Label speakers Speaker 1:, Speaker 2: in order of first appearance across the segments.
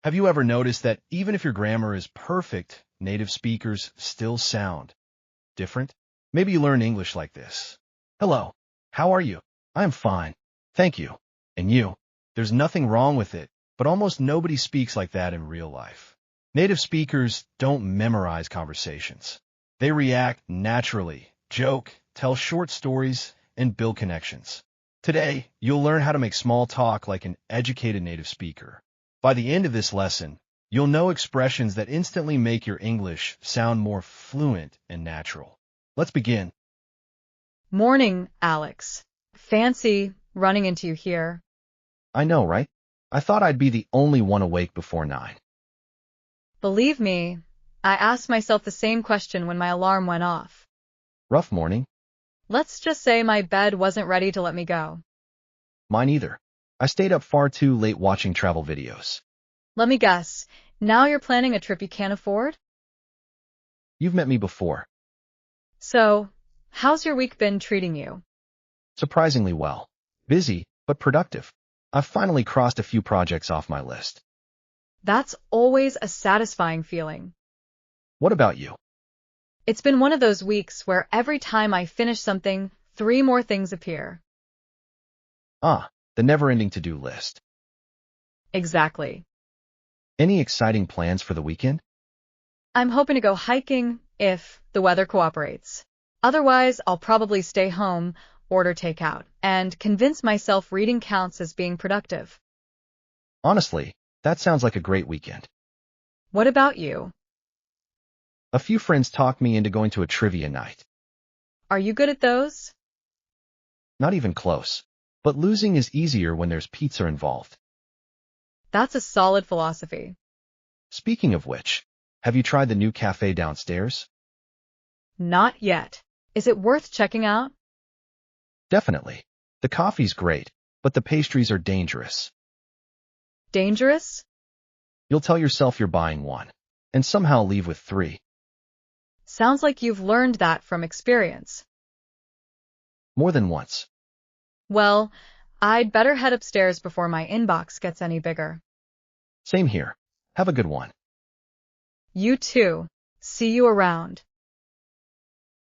Speaker 1: Have you ever noticed that even if your grammar is perfect, native speakers still sound different? Maybe you learn English like this. Hello, how are you? I'm fine, thank you. And you? There's nothing wrong with it, but almost nobody speaks like that in real life. Native speakers don't memorize conversations. They react naturally, joke, tell short stories, and build connections. Today, you'll learn how to make small talk like an educated native speaker. By the end of this lesson, you'll know expressions that instantly make your English sound more fluent and natural. Let's begin.
Speaker 2: Morning, Alex. Fancy running into you here.
Speaker 1: I know, right? I thought I'd be the only one awake before 9.
Speaker 2: Believe me, I asked myself the same question when my alarm went off.
Speaker 1: Rough morning?
Speaker 2: Let's just say my bed wasn't ready to let me go.
Speaker 1: Mine either. I stayed up far too late watching travel videos.
Speaker 2: Let me guess, now you're planning a trip you can't afford?
Speaker 1: You've met me before.
Speaker 2: So, how's your week been treating you?
Speaker 1: Surprisingly well. Busy, but productive. I've finally crossed a few projects off my list.
Speaker 2: That's always a satisfying feeling.
Speaker 1: What about you?
Speaker 2: It's been one of those weeks where every time I finish something, 3 more things appear.
Speaker 1: The never-ending to-do list.
Speaker 2: Exactly.
Speaker 1: Any exciting plans for the weekend?
Speaker 2: I'm hoping to go hiking if the weather cooperates. Otherwise, I'll probably stay home, order takeout, and convince myself reading counts as being productive.
Speaker 1: Honestly, that sounds like a great weekend.
Speaker 2: What about you?
Speaker 1: A few friends talked me into going to a trivia night.
Speaker 2: Are you good at those?
Speaker 1: Not even close. But losing is easier when there's pizza involved.
Speaker 2: That's a solid philosophy.
Speaker 1: Speaking of which, have you tried the new cafe downstairs?
Speaker 2: Not yet. Is it worth checking out?
Speaker 1: Definitely. The coffee's great, but the pastries are dangerous.
Speaker 2: Dangerous?
Speaker 1: You'll tell yourself you're buying one, and somehow leave with 3.
Speaker 2: Sounds like you've learned that from experience.
Speaker 1: More than once.
Speaker 2: Well, I'd better head upstairs before my inbox gets any bigger.
Speaker 1: Same here. Have a good one.
Speaker 2: You too. See you around.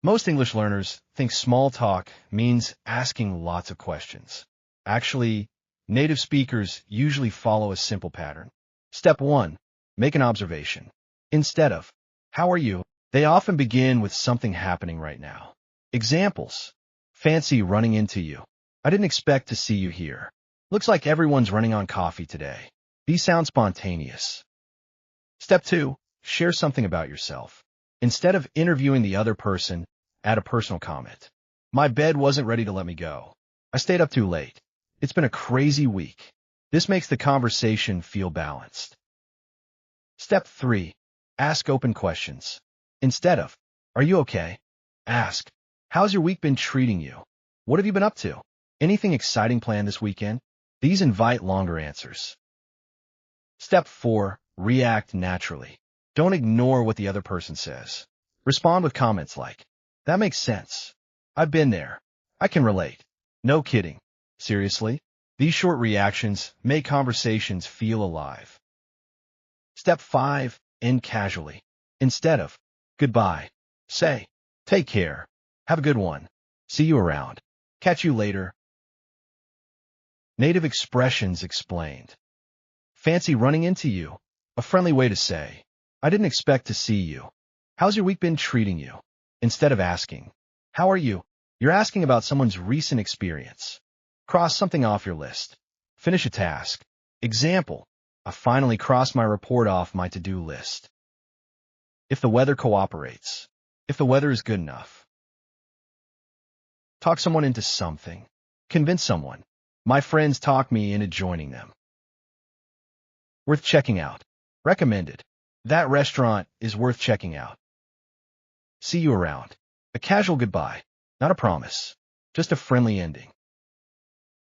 Speaker 1: Most English learners think small talk means asking lots of questions. Actually, native speakers usually follow a simple pattern. Step 1. Make an observation. Instead of, how are you? They often begin with something happening right now. Examples. Fancy running into you. I didn't expect to see you here. Looks like everyone's running on coffee today. These sound spontaneous. Step 2. Share something about yourself. Instead of interviewing the other person, add a personal comment. My bed wasn't ready to let me go. I stayed up too late. It's been a crazy week. This makes the conversation feel balanced. Step 3. Ask open questions. Instead of, are you okay? Ask, how's your week been treating you? What have you been up to? Anything exciting planned this weekend? These invite longer answers. Step 4. React naturally. Don't ignore what the other person says. Respond with comments like, that makes sense. I've been there. I can relate. No kidding. Seriously? These short reactions make conversations feel alive. Step 5. End casually. Instead of, goodbye, say, take care. Have a good one. See you around. Catch you later. Native expressions explained. Fancy running into you. A friendly way to say, I didn't expect to see you. How's your week been treating you? Instead of asking, how are you? You're asking about someone's recent experience. Cross something off your list. Finish a task. Example, I finally crossed my report off my to-do list. If the weather cooperates. If the weather is good enough. Talk someone into something. Convince someone. My friends talked me into joining them. Worth checking out. Recommended. That restaurant is worth checking out. See you around. A casual goodbye. Not a promise. Just a friendly ending.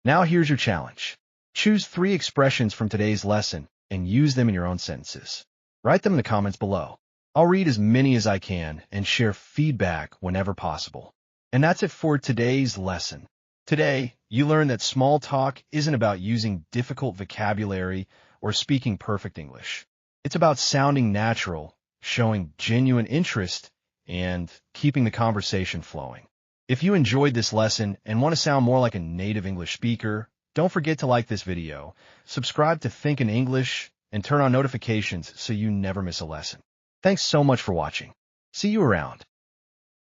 Speaker 1: Now here's your challenge. Choose 3 expressions from today's lesson and use them in your own sentences. Write them in the comments below. I'll read as many as I can and share feedback whenever possible. And that's it for today's lesson. Today, you learned that small talk isn't about using difficult vocabulary or speaking perfect English. It's about sounding natural, showing genuine interest, and keeping the conversation flowing. If you enjoyed this lesson and want to sound more like a native English speaker, don't forget to like this video, subscribe to Think in English, and turn on notifications so you never miss a lesson. Thanks so much for watching. See you around.